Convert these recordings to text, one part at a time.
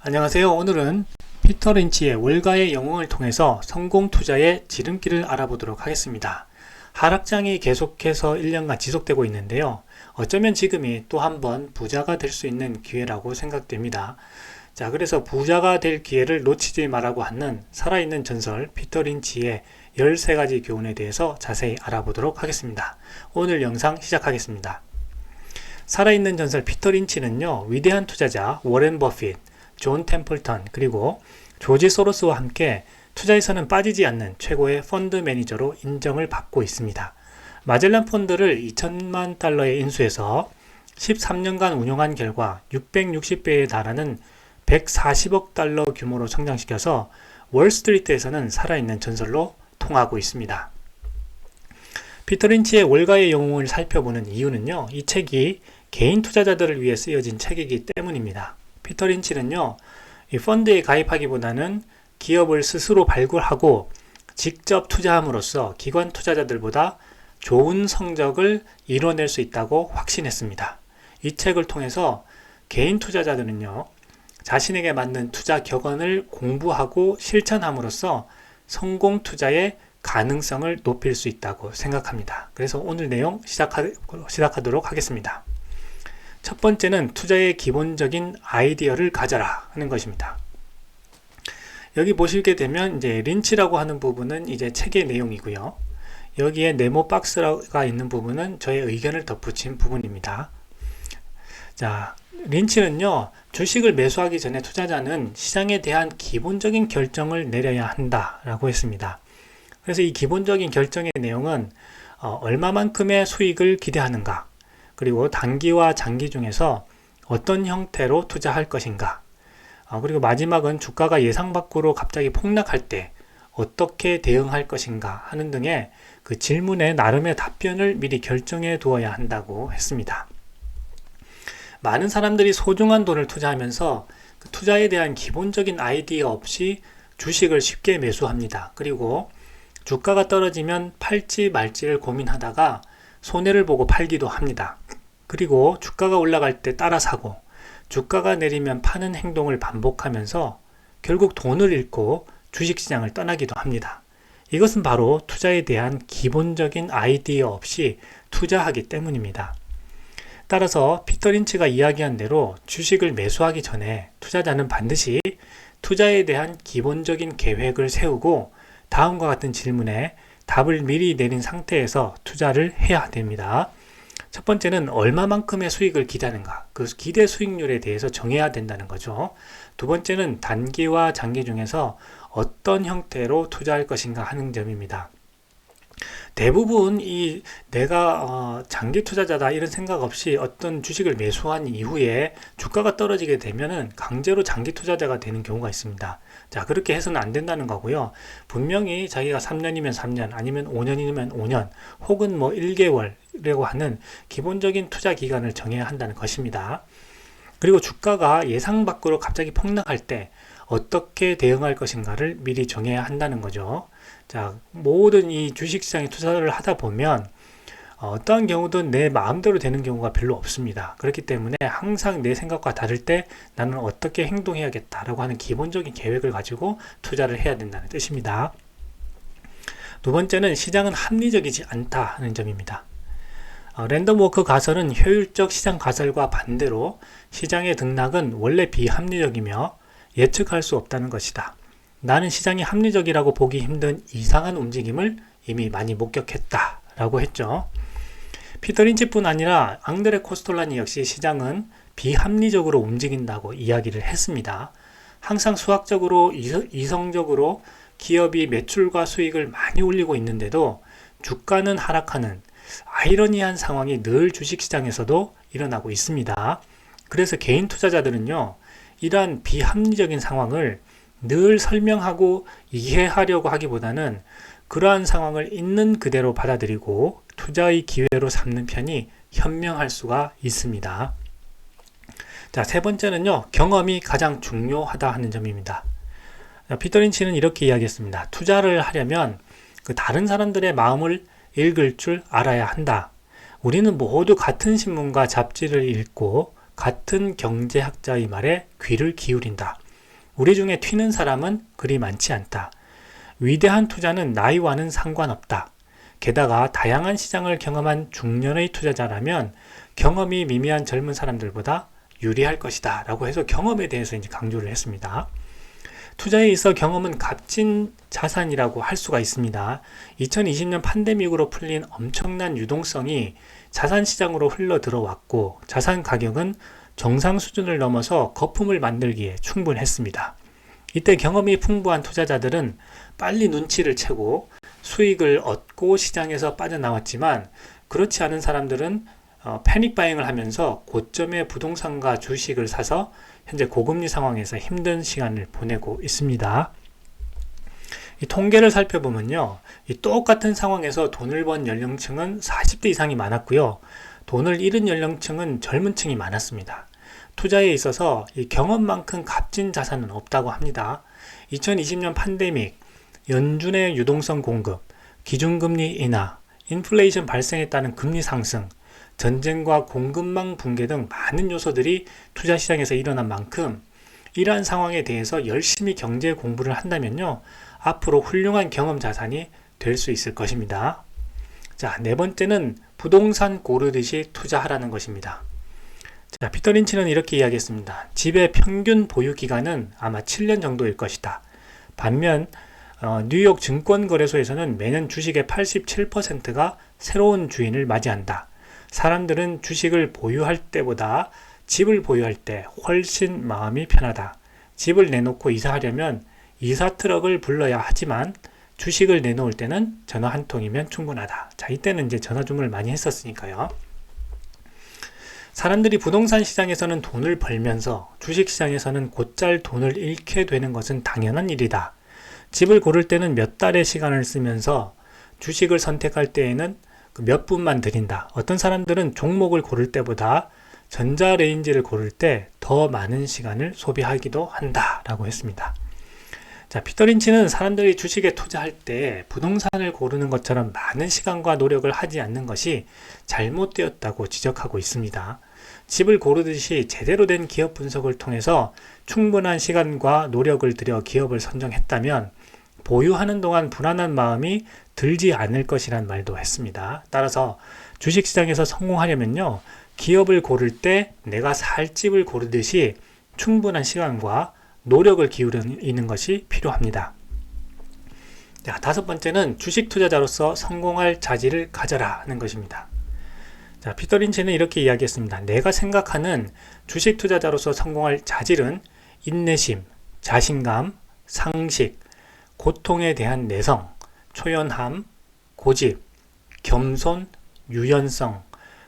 안녕하세요. 오늘은 피터 린치의 월가의 영웅을 통해서 성공 투자의 지름길을 알아보도록 하겠습니다. 하락장이 계속해서 1년간 지속되고 있는데요. 어쩌면 지금이 또 한 번 부자가 될 수 있는 기회라고 생각됩니다. 자, 그래서 부자가 될 기회를 놓치지 말라고 하는 살아있는 전설 피터 린치의 13가지 교훈에 대해서 자세히 알아보도록 하겠습니다. 오늘 영상 시작하겠습니다. 살아있는 전설 피터 린치는요, 위대한 투자자 워렌 버핏, 존 템플턴, 그리고 조지 소로스와 함께 투자에서는 빠지지 않는 최고의 펀드 매니저로 인정을 받고 있습니다. 마젤란 펀드를 2천만 달러에 인수해서 13년간 운용한 결과 660배에 달하는 140억 달러 규모로 성장시켜서 월스트리트에서는 살아있는 전설로 통하고 있습니다. 피터 린치의 월가의 영웅을 살펴보는 이유는요, 이 책이 개인 투자자들을 위해 쓰여진 책이기 때문입니다. 피터 린치는요, 이 펀드에 가입하기보다는 기업을 스스로 발굴하고 직접 투자함으로써 기관 투자자들보다 좋은 성적을 이뤄낼 수 있다고 확신했습니다. 이 책을 통해서 개인 투자자들은요, 자신에게 맞는 투자 격언을 공부하고 실천함으로써 성공 투자의 가능성을 높일 수 있다고 생각합니다. 그래서 오늘 내용 시작하도록 하겠습니다. 첫 번째는 투자의 기본적인 아이디어를 가져라 하는 것입니다. 여기 보시게 되면 이제 린치라고 하는 부분은 이제 책의 내용이고요. 여기에 네모 박스가 있는 부분은 저의 의견을 덧붙인 부분입니다. 자, 린치는요, 주식을 매수하기 전에 투자자는 시장에 대한 기본적인 결정을 내려야 한다라고 했습니다. 그래서 이 기본적인 결정의 내용은 얼마만큼의 수익을 기대하는가, 그리고 단기와 장기 중에서 어떤 형태로 투자할 것인가, 그리고 마지막은 주가가 예상 밖으로 갑자기 폭락할 때 어떻게 대응할 것인가 하는 등의 그 질문에 나름의 답변을 미리 결정해 두어야 한다고 했습니다. 많은 사람들이 소중한 돈을 투자하면서 그 투자에 대한 기본적인 아이디어 없이 주식을 쉽게 매수합니다. 그리고 주가가 떨어지면 팔지 말지를 고민하다가 손해를 보고 팔기도 합니다. 그리고 주가가 올라갈 때 따라 사고 주가가 내리면 파는 행동을 반복하면서 결국 돈을 잃고 주식시장을 떠나기도 합니다. 이것은 바로 투자에 대한 기본적인 아이디어 없이 투자하기 때문입니다. 따라서 피터 린치가 이야기한 대로 주식을 매수하기 전에 투자자는 반드시 투자에 대한 기본적인 계획을 세우고 다음과 같은 질문에 답을 미리 내린 상태에서 투자를 해야 됩니다. 첫 번째는 얼마만큼의 수익을 기대하는가, 그 기대 수익률에 대해서 정해야 된다는 거죠. 두 번째는 단기와 장기 중에서 어떤 형태로 투자할 것인가 하는 점입니다. 대부분 내가 장기 투자자다 이런 생각 없이 어떤 주식을 매수한 이후에 주가가 떨어지게 되면은 강제로 장기 투자자가 되는 경우가 있습니다. 자, 그렇게 해서는 안 된다는 거고요. 분명히 자기가 3년이면 3년, 아니면 5년이면 5년, 혹은 뭐 1개월이라고 하는 기본적인 투자 기간을 정해야 한다는 것입니다. 그리고 주가가 예상 밖으로 갑자기 폭락할 때 어떻게 대응할 것인가를 미리 정해야 한다는 거죠. 자, 모든 이 주식시장에 투자를 하다 보면 어떠한 경우든 내 마음대로 되는 경우가 별로 없습니다. 그렇기 때문에 항상 내 생각과 다를 때 나는 어떻게 행동해야겠다라고 하는 기본적인 계획을 가지고 투자를 해야 된다는 뜻입니다. 두 번째는 시장은 합리적이지 않다 하는 점입니다. 랜덤 워크 가설은 효율적 시장 가설과 반대로 시장의 등락은 원래 비합리적이며 예측할 수 없다는 것이다. 나는 시장이 합리적이라고 보기 힘든 이상한 움직임을 이미 많이 목격했다 라고 했죠. 피터 린치뿐 아니라 앙드레 코스톨라니 역시 시장은 비합리적으로 움직인다고 이야기를 했습니다. 항상 수학적으로 이성적으로 기업이 매출과 수익을 많이 올리고 있는데도 주가는 하락하는 아이러니한 상황이 늘 주식시장에서도 일어나고 있습니다. 그래서 개인 투자자들은요, 이러한 비합리적인 상황을 늘 설명하고 이해하려고 하기보다는 그러한 상황을 있는 그대로 받아들이고 투자의 기회로 삼는 편이 현명할 수가 있습니다. 자, 세 번째는요, 경험이 가장 중요하다 하는 점입니다. 피터 린치는 이렇게 이야기했습니다. 투자를 하려면 그 다른 사람들의 마음을 읽을 줄 알아야 한다. 우리는 모두 같은 신문과 잡지를 읽고 같은 경제학자의 말에 귀를 기울인다. 우리 중에 튀는 사람은 그리 많지 않다. 위대한 투자는 나이와는 상관없다. 게다가 다양한 시장을 경험한 중년의 투자자라면 경험이 미미한 젊은 사람들보다 유리할 것이다 라고 해서 경험에 대해서 이제 강조를 했습니다. 투자에 있어 경험은 값진 자산이라고 할 수가 있습니다. 2020년 팬데믹으로 풀린 엄청난 유동성이 자산 시장으로 흘러 들어왔고 자산 가격은 정상 수준을 넘어서 거품을 만들기에 충분했습니다. 이때 경험이 풍부한 투자자들은 빨리 눈치를 채고 수익을 얻고 시장에서 빠져나왔지만 그렇지 않은 사람들은 패닉 바잉을 하면서 고점의 부동산과 주식을 사서 현재 고금리 상황에서 힘든 시간을 보내고 있습니다. 이 통계를 살펴보면요, 이 똑같은 상황에서 돈을 번 연령층은 40대 이상이 많았고요, 돈을 잃은 연령층은 젊은 층이 많았습니다. 투자에 있어서 이 경험만큼 값진 자산은 없다고 합니다. 2020년 팬데믹, 연준의 유동성 공급, 기준금리 인하, 인플레이션 발생에 따른 금리 상승, 전쟁과 공급망 붕괴 등 많은 요소들이 투자시장에서 일어난 만큼 이러한 상황에 대해서 열심히 경제 공부를 한다면요, 앞으로 훌륭한 경험 자산이 될 수 있을 것입니다. 자, 네 번째는 부동산 고르듯이 투자하라는 것입니다. 자, 피터 린치는 이렇게 이야기했습니다. 집의 평균 보유 기간은 아마 7년 정도일 것이다. 반면 뉴욕 증권거래소에서는 매년 주식의 87%가 새로운 주인을 맞이한다. 사람들은 주식을 보유할 때보다 집을 보유할 때 훨씬 마음이 편하다. 집을 내놓고 이사하려면 이사 트럭을 불러야 하지만 주식을 내놓을 때는 전화 한 통이면 충분하다. 자, 이때는 이제 전화 주문을 많이 했었으니까요. 사람들이 부동산 시장에서는 돈을 벌면서 주식 시장에서는 곧잘 돈을 잃게 되는 것은 당연한 일이다. 집을 고를 때는 몇 달의 시간을 쓰면서 주식을 선택할 때에는 몇 분만 들인다. 어떤 사람들은 종목을 고를 때보다 전자레인지를 고를 때 더 많은 시간을 소비하기도 한다 라고 했습니다. 자, 피터 린치는 사람들이 주식에 투자할 때 부동산을 고르는 것처럼 많은 시간과 노력을 하지 않는 것이 잘못되었다고 지적하고 있습니다. 집을 고르듯이 제대로 된 기업 분석을 통해서 충분한 시간과 노력을 들여 기업을 선정했다면 보유하는 동안 불안한 마음이 들지 않을 것이란 말도 했습니다. 따라서 주식시장에서 성공하려면요, 기업을 고를 때 내가 살 집을 고르듯이 충분한 시간과 노력을 기울이는 것이 필요합니다. 자, 다섯 번째는 주식 투자자로서 성공할 자질을 가져라 하는 것입니다. 자, 피터 린치는 이렇게 이야기했습니다. 내가 생각하는 주식 투자자로서 성공할 자질은 인내심, 자신감, 상식, 고통에 대한 내성, 초연함, 고집, 겸손, 유연성,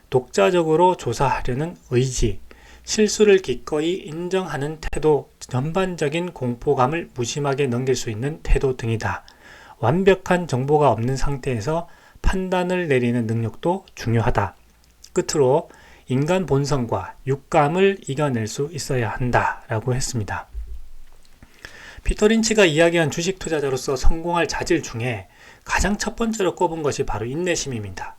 독자적으로 조사하려는 의지, 실수를 기꺼이 인정하는 태도, 전반적인 공포감을 무심하게 넘길 수 있는 태도 등이다. 완벽한 정보가 없는 상태에서 판단을 내리는 능력도 중요하다. 끝으로 인간 본성과 육감을 이겨낼 수 있어야 한다 라고 했습니다. 피터 린치가 이야기한 주식 투자자로서 성공할 자질 중에 가장 첫 번째로 꼽은 것이 바로 인내심입니다.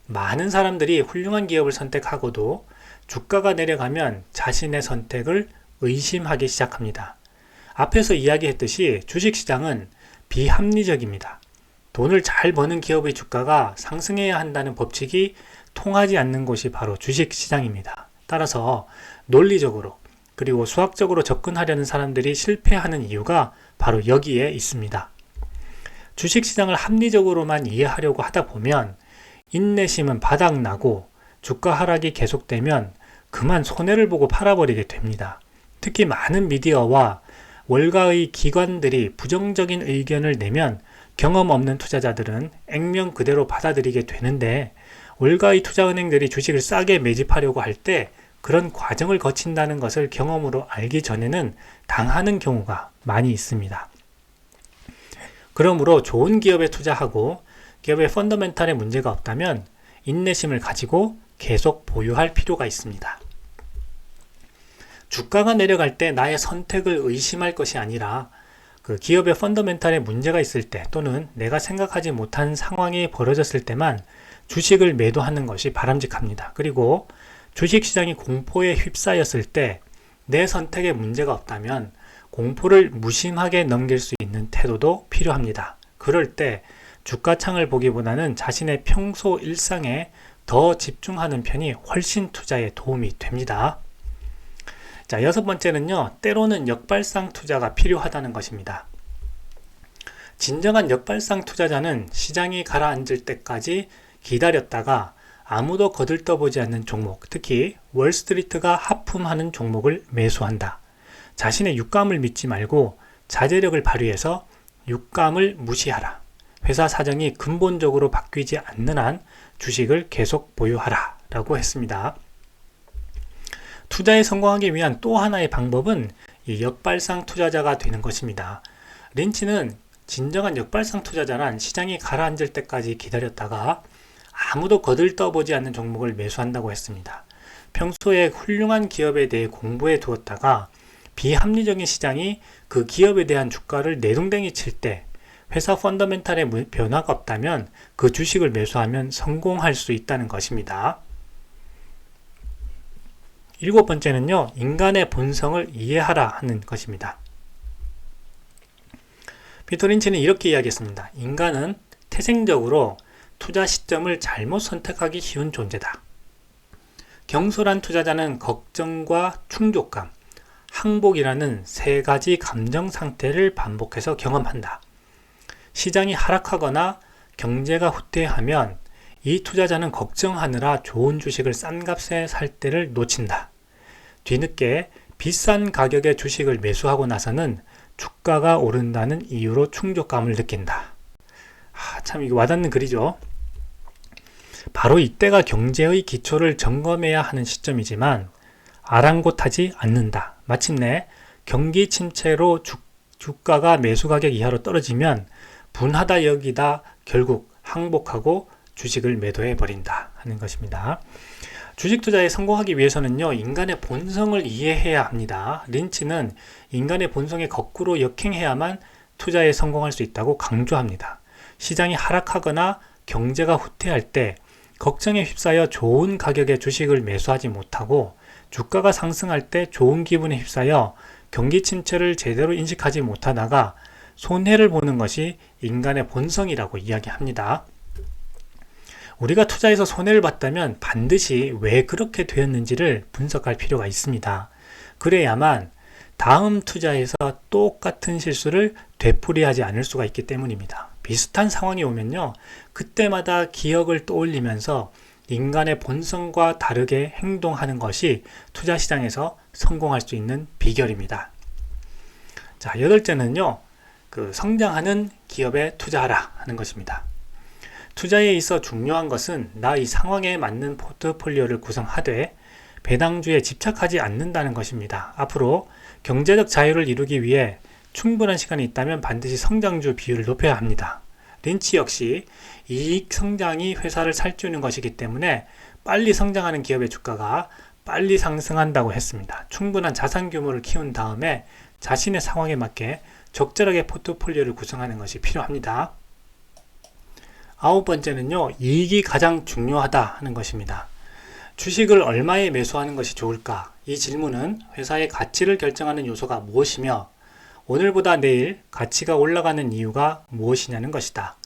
많은 사람들이 훌륭한 기업을 선택하고도 주가가 내려가면 자신의 선택을 의심하기 시작합니다. 앞에서 이야기했듯이 주식시장은 비합리적입니다. 돈을 잘 버는 기업의 주가가 상승해야 한다는 법칙이 통하지 않는 곳이 바로 주식시장입니다. 따라서 논리적으로 그리고 수학적으로 접근하려는 사람들이 실패하는 이유가 바로 여기에 있습니다. 주식시장을 합리적으로만 이해하려고 하다 보면 인내심은 바닥나고 주가 하락이 계속되면 그만 손해를 보고 팔아버리게 됩니다. 특히 많은 미디어와 월가의 기관들이 부정적인 의견을 내면 경험 없는 투자자들은 액면 그대로 받아들이게 되는데 월가의 투자은행들이 주식을 싸게 매집하려고 할 때 그런 과정을 거친다는 것을 경험으로 알기 전에는 당하는 경우가 많이 있습니다. 그러므로 좋은 기업에 투자하고 기업의 펀더멘탈에 문제가 없다면 인내심을 가지고 계속 보유할 필요가 있습니다. 주가가 내려갈 때 나의 선택을 의심할 것이 아니라 그 기업의 펀더멘탈에 문제가 있을 때 또는 내가 생각하지 못한 상황이 벌어졌을 때만 주식을 매도하는 것이 바람직합니다. 그리고 주식시장이 공포에 휩싸였을 때 내 선택에 문제가 없다면 공포를 무심하게 넘길 수 있는 태도도 필요합니다. 그럴 때 주가창을 보기보다는 자신의 평소 일상에 더 집중하는 편이 훨씬 투자에 도움이 됩니다. 자, 여섯 번째는요, 때로는 역발상 투자가 필요하다는 것입니다. 진정한 역발상 투자자는 시장이 가라앉을 때까지 기다렸다가 아무도 거들떠보지 않는 종목, 특히 월스트리트가 하품하는 종목을 매수한다. 자신의 육감을 믿지 말고 자제력을 발휘해서 육감을 무시하라. 회사 사정이 근본적으로 바뀌지 않는 한 주식을 계속 보유하라 라고 했습니다. 투자에 성공하기 위한 또 하나의 방법은 이 역발상 투자자가 되는 것입니다. 린치는 진정한 역발상 투자자란 시장이 가라앉을 때까지 기다렸다가 아무도 거들떠보지 않는 종목을 매수한다고 했습니다. 평소에 훌륭한 기업에 대해 공부해 두었다가 비합리적인 시장이 그 기업에 대한 주가를 내동댕이 칠 때 회사 펀더멘탈에 변화가 없다면 그 주식을 매수하면 성공할 수 있다는 것입니다. 일곱 번째는요, 인간의 본성을 이해하라 하는 것입니다. 피터 린치는 이렇게 이야기했습니다. 인간은 태생적으로 투자 시점을 잘못 선택하기 쉬운 존재다. 경솔한 투자자는 걱정과 충족감, 항복이라는 세 가지 감정 상태를 반복해서 경험한다. 시장이 하락하거나 경제가 후퇴하면 이 투자자는 걱정하느라 좋은 주식을 싼 값에 살 때를 놓친다. 뒤늦게 비싼 가격의 주식을 매수하고 나서는 주가가 오른다는 이유로 충족감을 느낀다. 참 이거 와닿는 글이죠. 바로 이때가 경제의 기초를 점검해야 하는 시점이지만 아랑곳하지 않는다. 마침내 경기 침체로 주가가 매수 가격 이하로 떨어지면 분하다 여기다 결국 항복하고 주식을 매도해 버린다 하는 것입니다. 주식 투자에 성공하기 위해서는요, 인간의 본성을 이해해야 합니다. 린치는 인간의 본성에 거꾸로 역행해야만 투자에 성공할 수 있다고 강조합니다. 시장이 하락하거나 경제가 후퇴할 때 걱정에 휩싸여 좋은 가격의 주식을 매수하지 못하고 주가가 상승할 때 좋은 기분에 휩싸여 경기 침체를 제대로 인식하지 못하다가 손해를 보는 것이 인간의 본성이라고 이야기합니다. 우리가 투자에서 손해를 봤다면 반드시 왜 그렇게 되었는지를 분석할 필요가 있습니다. 그래야만 다음 투자에서 똑같은 실수를 되풀이하지 않을 수가 있기 때문입니다. 비슷한 상황이 오면요, 그때마다 기억을 떠올리면서 인간의 본성과 다르게 행동하는 것이 투자 시장에서 성공할 수 있는 비결입니다. 자, 여덟째는요, 성장하는 기업에 투자하라 하는 것입니다. 투자에 있어 중요한 것은 나의 상황에 맞는 포트폴리오를 구성하되 배당주에 집착하지 않는다는 것입니다. 앞으로 경제적 자유를 이루기 위해 충분한 시간이 있다면 반드시 성장주 비율을 높여야 합니다. 린치 역시 이익 성장이 회사를 살찌우는 것이기 때문에 빨리 성장하는 기업의 주가가 빨리 상승한다고 했습니다. 충분한 자산 규모를 키운 다음에 자신의 상황에 맞게 적절하게 포트폴리오를 구성하는 것이 필요합니다. 아홉 번째는요, 이익이 가장 중요하다 하는 것입니다. 주식을 얼마에 매수하는 것이 좋을까? 이 질문은 회사의 가치를 결정하는 요소가 무엇이며 오늘보다 내일 가치가 올라가는 이유가 무엇이냐는 것이다.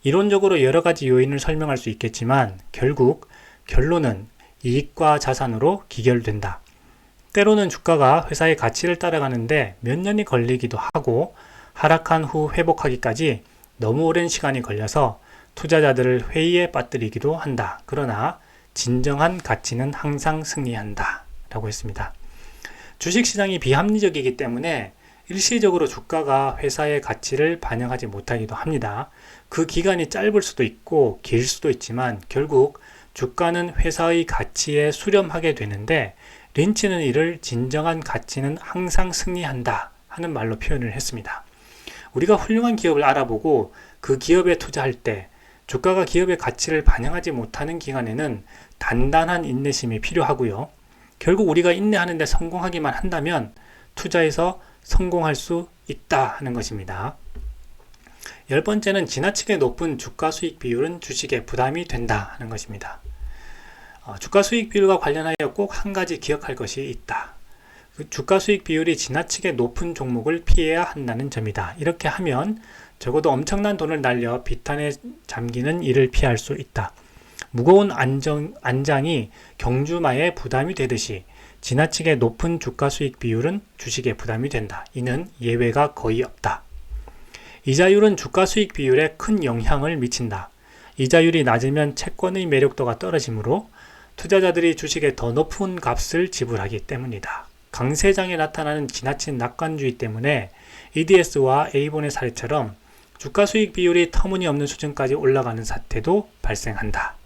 이론적으로 여러 가지 요인을 설명할 수 있겠지만 결국 결론은 이익과 자산으로 기결된다. 때로는 주가가 회사의 가치를 따라가는데 몇 년이 걸리기도 하고 하락한 후 회복하기까지 너무 오랜 시간이 걸려서 투자자들을 회의에 빠뜨리기도 한다. 그러나 진정한 가치는 항상 승리한다 라고 했습니다. 주식시장이 비합리적이기 때문에 일시적으로 주가가 회사의 가치를 반영하지 못하기도 합니다. 그 기간이 짧을 수도 있고 길 수도 있지만 결국 주가는 회사의 가치에 수렴하게 되는데 린치는 이를 진정한 가치는 항상 승리한다 하는 말로 표현을 했습니다. 우리가 훌륭한 기업을 알아보고 그 기업에 투자할 때 주가가 기업의 가치를 반영하지 못하는 기간에는 단단한 인내심이 필요하고요. 결국 우리가 인내하는 데 성공하기만 한다면 투자에서 성공할 수 있다 하는 것입니다. 열 번째는 지나치게 높은 주가 수익 비율은 주식에 부담이 된다 하는 것입니다. 주가 수익 비율과 관련하여 꼭 한 가지 기억할 것이 있다. 주가 수익 비율이 지나치게 높은 종목을 피해야 한다는 점이다. 이렇게 하면 적어도 엄청난 돈을 날려 비탄에 잠기는 일을 피할 수 있다. 무거운 안장이 경주마에 부담이 되듯이 지나치게 높은 주가 수익 비율은 주식에 부담이 된다. 이는 예외가 거의 없다. 이자율은 주가 수익 비율에 큰 영향을 미친다. 이자율이 낮으면 채권의 매력도가 떨어지므로 투자자들이 주식에 더 높은 값을 지불하기 때문이다. 강세장에 나타나는 지나친 낙관주의 때문에 EDS와 A본의 사례처럼 주가 수익 비율이 터무니없는 수준까지 올라가는 사태도 발생한다.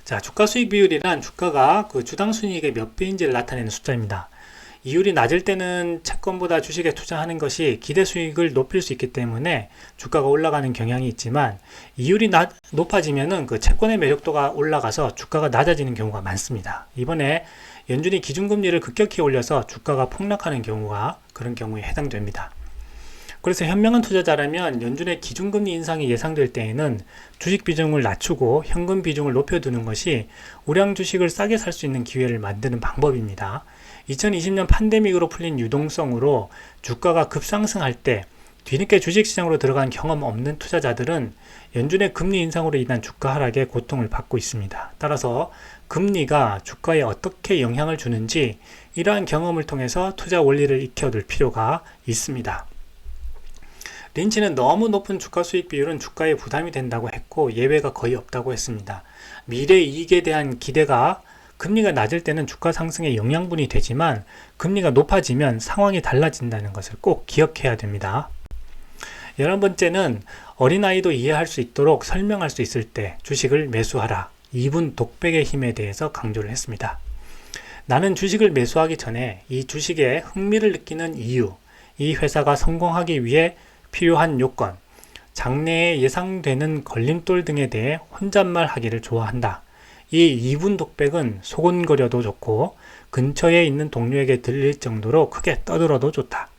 자, 주가 수익 비율이란 주가가 그 주당 순이익의 몇 배인지를 나타내는 숫자입니다. 이율이 낮을 때는 채권보다 주식에 투자하는 것이 기대 수익을 높일 수 있기 때문에 주가가 올라가는 경향이 있지만, 이율이 높아지면은 그 채권의 매력도가 올라가서 주가가 낮아지는 경우가 많습니다. 이번에 연준이 기준금리를 급격히 올려서 주가가 폭락하는 경우가 그런 경우에 해당됩니다. 그래서 현명한 투자자라면 연준의 기준금리 인상이 예상될 때에는 주식 비중을 낮추고 현금 비중을 높여두는 것이 우량 주식을 싸게 살 수 있는 기회를 만드는 방법입니다. 2020년 팬데믹으로 풀린 유동성으로 주가가 급상승할 때 뒤늦게 주식시장으로 들어간 경험 없는 투자자들은 연준의 금리 인상으로 인한 주가 하락에 고통을 받고 있습니다. 따라서 금리가 주가에 어떻게 영향을 주는지 이러한 경험을 통해서 투자 원리를 익혀둘 필요가 있습니다. 린치는 너무 높은 주가 수익 비율은 주가에 부담이 된다고 했고 예외가 거의 없다고 했습니다. 미래 이익에 대한 기대가 금리가 낮을 때는 주가 상승에 영양분이 되지만 금리가 높아지면 상황이 달라진다는 것을 꼭 기억해야 됩니다. 11번째는 어린아이도 이해할 수 있도록 설명할 수 있을 때 주식을 매수하라. 2분 독백의 힘에 대해서 강조를 했습니다. 나는 주식을 매수하기 전에 이 주식에 흥미를 느끼는 이유, 이 회사가 성공하기 위해 필요한 요건, 장래에 예상되는 걸림돌 등에 대해 혼잣말 하기를 좋아한다. 이 2분 독백은 소곤거려도 좋고 근처에 있는 동료에게 들릴 정도로 크게 떠들어도 좋다.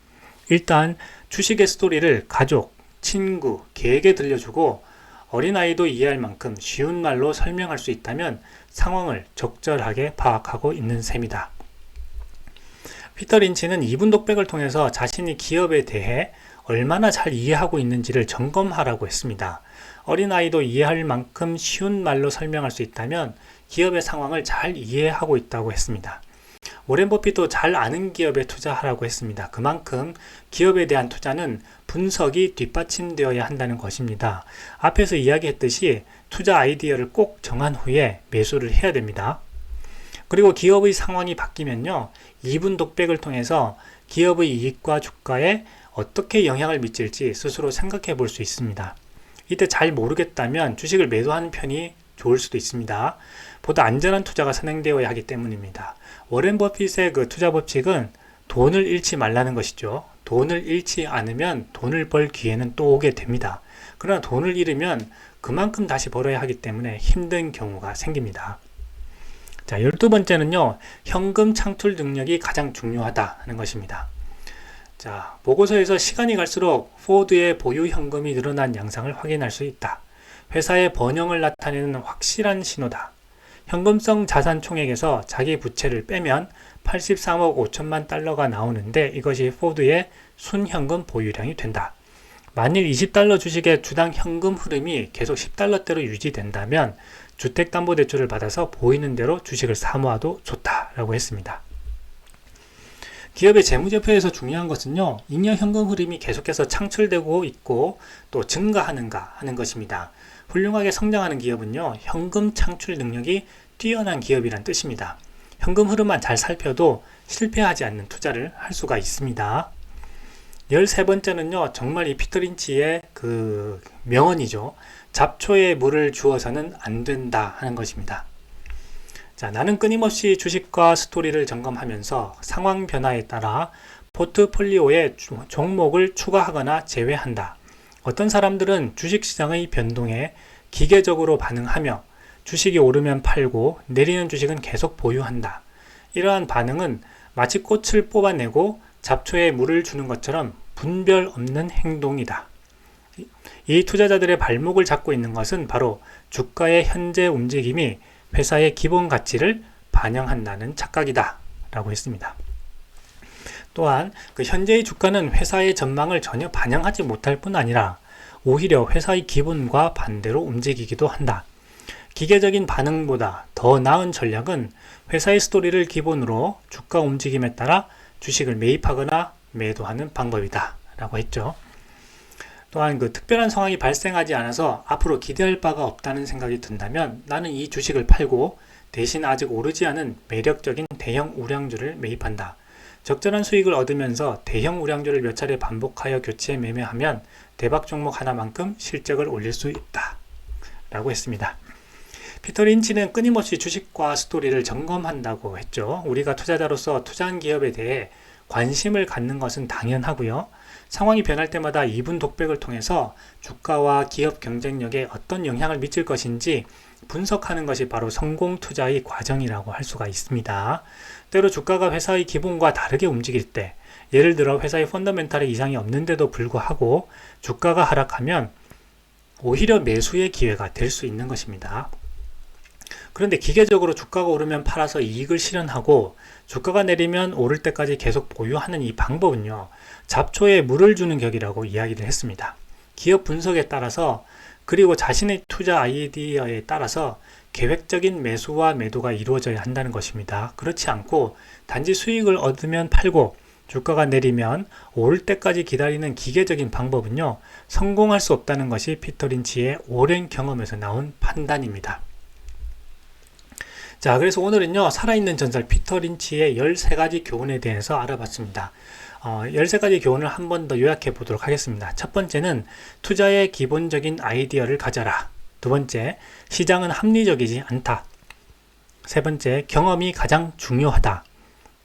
일단 주식의 스토리를 가족, 친구, 개에게 들려주고 어린아이도 이해할 만큼 쉬운 말로 설명할 수 있다면 상황을 적절하게 파악하고 있는 셈이다. 피터 린치는 2분 독백을 통해서 자신이 기업에 대해 얼마나 잘 이해하고 있는지를 점검하라고 했습니다. 어린아이도 이해할 만큼 쉬운 말로 설명할 수 있다면 기업의 상황을 잘 이해하고 있다고 했습니다. 워렌 버핏도 잘 아는 기업에 투자하라고 했습니다. 그만큼 기업에 대한 투자는 분석이 뒷받침되어야 한다는 것입니다. 앞에서 이야기했듯이 투자 아이디어를 꼭 정한 후에 매수를 해야 됩니다. 그리고 기업의 상황이 바뀌면요, 2분 독백을 통해서 기업의 이익과 주가에 어떻게 영향을 미칠지 스스로 생각해 볼 수 있습니다. 이때 잘 모르겠다면 주식을 매도하는 편이 좋을 수도 있습니다. 보다 안전한 투자가 선행되어야 하기 때문입니다. 워렌 버핏의 그 투자 법칙은 돈을 잃지 말라는 것이죠. 돈을 잃지 않으면 돈을 벌 기회는 또 오게 됩니다. 그러나 돈을 잃으면 그만큼 다시 벌어야 하기 때문에 힘든 경우가 생깁니다. 자, 12번째는요, 현금 창출 능력이 가장 중요하다 하는 것입니다. 자, 보고서에서 시간이 갈수록 포드의 보유 현금이 늘어난 양상을 확인할 수 있다. 회사의 번영을 나타내는 확실한 신호다. 현금성 자산 총액에서 자기 부채를 빼면 83억 5천만 달러가 나오는데 이것이 포드의 순현금 보유량이 된다. 만일 20달러 주식의 주당 현금 흐름이 계속 10달러대로 유지된다면 주택담보대출을 받아서 보이는 대로 주식을 사모아도 좋다라고 했습니다. 기업의 재무제표에서 중요한 것은요, 잉여 현금 흐름이 계속해서 창출되고 있고 또 증가하는가 하는 것입니다. 훌륭하게 성장하는 기업은요, 현금 창출 능력이 뛰어난 기업이란 뜻입니다. 현금 흐름만 잘 살펴도 실패하지 않는 투자를 할 수가 있습니다. 13번째는요, 정말 이 피터 린치의 그 명언이죠. 잡초에 물을 주어서는 안 된다 하는 것입니다. 자, 나는 끊임없이 주식과 스토리를 점검하면서 상황 변화에 따라 포트폴리오에 종목을 추가하거나 제외한다. 어떤 사람들은 주식시장의 변동에 기계적으로 반응하며 주식이 오르면 팔고 내리는 주식은 계속 보유한다. 이러한 반응은 마치 꽃을 뽑아내고 잡초에 물을 주는 것처럼 분별 없는 행동이다. 이 투자자들의 발목을 잡고 있는 것은 바로 주가의 현재 움직임이 회사의 기본 가치를 반영한다는 착각이다 라고 했습니다. 또한 그 현재의 주가는 회사의 전망을 전혀 반영하지 못할 뿐 아니라 오히려 회사의 기분과 반대로 움직이기도 한다. 기계적인 반응보다 더 나은 전략은 회사의 스토리를 기본으로 주가 움직임에 따라 주식을 매입하거나 매도하는 방법이다 라고 했죠. 또한 그 특별한 상황이 발생하지 않아서 앞으로 기대할 바가 없다는 생각이 든다면 나는 이 주식을 팔고 대신 아직 오르지 않은 매력적인 대형 우량주를 매입한다. 적절한 수익을 얻으면서 대형 우량주를 몇 차례 반복하여 교체 매매하면 대박 종목 하나만큼 실적을 올릴 수 있다 라고 했습니다. 피터 린치는 끊임없이 주식과 스토리를 점검한다고 했죠. 우리가 투자자로서 투자한 기업에 대해 관심을 갖는 것은 당연하고요. 상황이 변할 때마다 이분 독백을 통해서 주가와 기업 경쟁력에 어떤 영향을 미칠 것인지 분석하는 것이 바로 성공 투자의 과정이라고 할 수가 있습니다. 때로 주가가 회사의 기본과 다르게 움직일 때, 예를 들어 회사의 펀더멘탈에 이상이 없는데도 불구하고 주가가 하락하면 오히려 매수의 기회가 될 수 있는 것입니다. 그런데 기계적으로 주가가 오르면 팔아서 이익을 실현하고 주가가 내리면 오를 때까지 계속 보유하는 이 방법은요, 잡초에 물을 주는 격이라고 이야기를 했습니다. 기업 분석에 따라서 그리고 자신의 투자 아이디어에 따라서 계획적인 매수와 매도가 이루어져야 한다는 것입니다. 그렇지 않고 단지 수익을 얻으면 팔고 주가가 내리면 오를 때까지 기다리는 기계적인 방법은요, 성공할 수 없다는 것이 피터 린치의 오랜 경험에서 나온 판단입니다. 자, 그래서 오늘은요, 살아있는 전설 피터 린치의 13가지 교훈에 대해서 알아봤습니다. 13가지 교훈을 한 번 더 요약해 보도록 하겠습니다. 첫 번째는 투자의 기본적인 아이디어를 가져라. 두 번째, 시장은 합리적이지 않다. 세 번째, 경험이 가장 중요하다.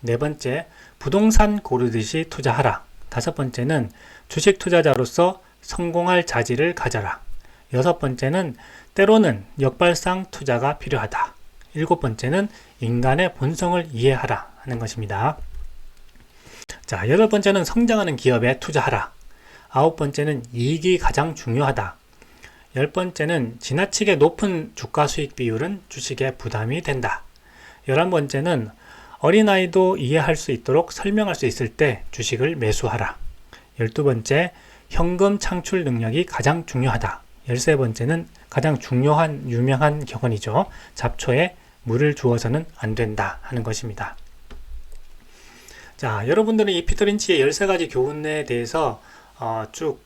네 번째, 부동산 고르듯이 투자하라. 다섯 번째는 주식 투자자로서 성공할 자질을 가져라. 여섯 번째는 때로는 역발상 투자가 필요하다. 일곱 번째는 인간의 본성을 이해하라 하는 것입니다. 자, 여덟 번째는 성장하는 기업에 투자하라. 아홉 번째는 이익이 가장 중요하다. 열 번째는 지나치게 높은 주가 수익 비율은 주식에 부담이 된다. 11번째는 어린아이도 이해할 수 있도록 설명할 수 있을 때 주식을 매수하라. 12번째, 현금 창출 능력이 가장 중요하다. 13번째는 가장 중요한 유명한 격언이죠. 잡초에 물을 주어서는 안 된다 하는 것입니다. 자, 여러분들은 이 피터 린치의 13가지 교훈에 대해서 쭉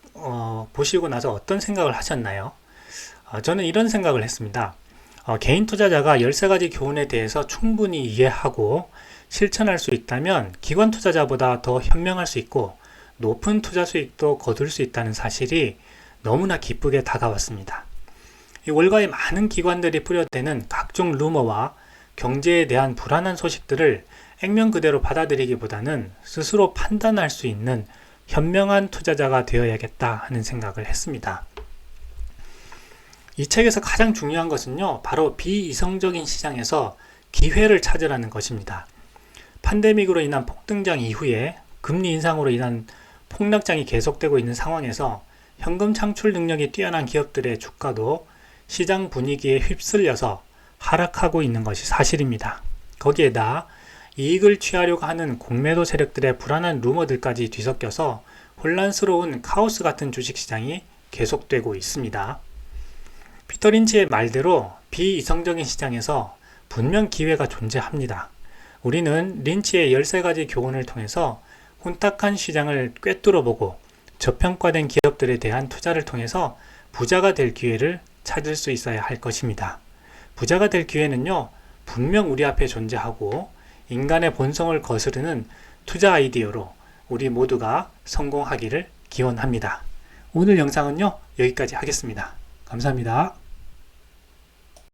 보시고 나서 어떤 생각을 하셨나요? 저는 이런 생각을 했습니다. 개인 투자자가 13가지 교훈에 대해서 충분히 이해하고 실천할 수 있다면 기관 투자자보다 더 현명할 수 있고 높은 투자 수익도 거둘 수 있다는 사실이 너무나 기쁘게 다가왔습니다. 이 월가의 많은 기관들이 뿌려대는 각종 루머와 경제에 대한 불안한 소식들을 액면 그대로 받아들이기보다는 스스로 판단할 수 있는 현명한 투자자가 되어야겠다 하는 생각을 했습니다. 이 책에서 가장 중요한 것은요, 바로 비이성적인 시장에서 기회를 찾으라는 것입니다. 팬데믹으로 인한 폭등장 이후에 금리 인상으로 인한 폭락장이 계속되고 있는 상황에서 현금 창출 능력이 뛰어난 기업들의 주가도 시장 분위기에 휩쓸려서 하락하고 있는 것이 사실입니다. 거기에다 이익을 취하려고 하는 공매도 세력들의 불안한 루머들까지 뒤섞여서 혼란스러운 카오스 같은 주식시장이 계속되고 있습니다. 피터 린치의 말대로 비이성적인 시장에서 분명 기회가 존재합니다. 우리는 린치의 13가지 교훈을 통해서 혼탁한 시장을 꿰뚫어보고 저평가된 기업들에 대한 투자를 통해서 부자가 될 기회를 찾을 수 있어야 할 것입니다. 부자가 될 기회는요, 분명 우리 앞에 존재하고 인간의 본성을 거스르는 투자 아이디어로 우리 모두가 성공하기를 기원합니다. 오늘 영상은요, 여기까지 하겠습니다. 감사합니다.